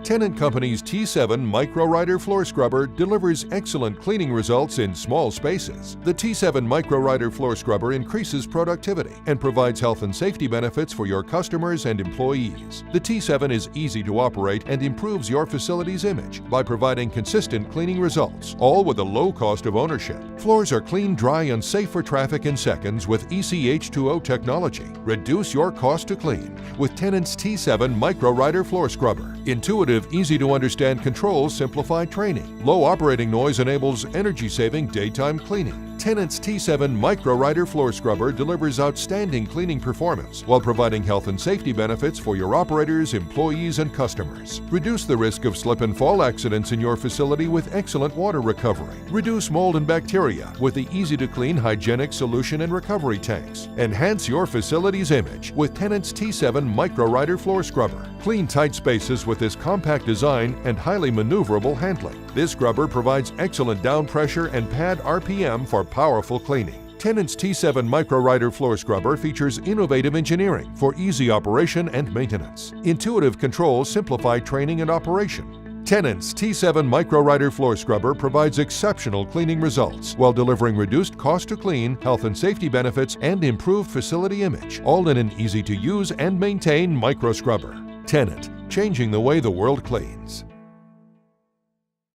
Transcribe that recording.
Tennant Company's T7 Micro Rider Floor Scrubber delivers excellent cleaning results in small spaces. The T7 Micro Rider Floor Scrubber increases productivity and provides health and safety benefits for your customers and employees. The T7 is easy to operate and improves your facility's image by providing consistent cleaning results, all with a low cost of ownership. Floors are clean, dry, and safe for traffic in seconds with ECH2O technology. Reduce your cost to clean with Tennant's T7 Micro Rider Floor Scrubber. Intuitive, easy-to-understand controls simplify training. Low operating noise enables energy-saving daytime cleaning. Tennant's T7 Micro Rider Floor Scrubber delivers outstanding cleaning performance while providing health and safety benefits for your operators, employees, and customers. Reduce the risk of slip and fall accidents in your facility with excellent water recovery. Reduce mold and bacteria with the easy-to-clean hygienic solution and recovery tanks. Enhance your facility's image with Tennant's T7 Micro Rider Floor Scrubber. Clean tight spaces with this compact design and highly maneuverable handling. This scrubber provides excellent down pressure and pad RPM for powerful cleaning. Tennant's T7 Micro Rider Floor Scrubber features innovative engineering for easy operation and maintenance. Intuitive controls simplify training and operation. Tennant's T7 Micro Rider Floor Scrubber provides exceptional cleaning results while delivering reduced cost to clean, health and safety benefits, and improved facility image, all in an easy-to-use and maintain micro scrubber. Tennant, changing the way the world cleans.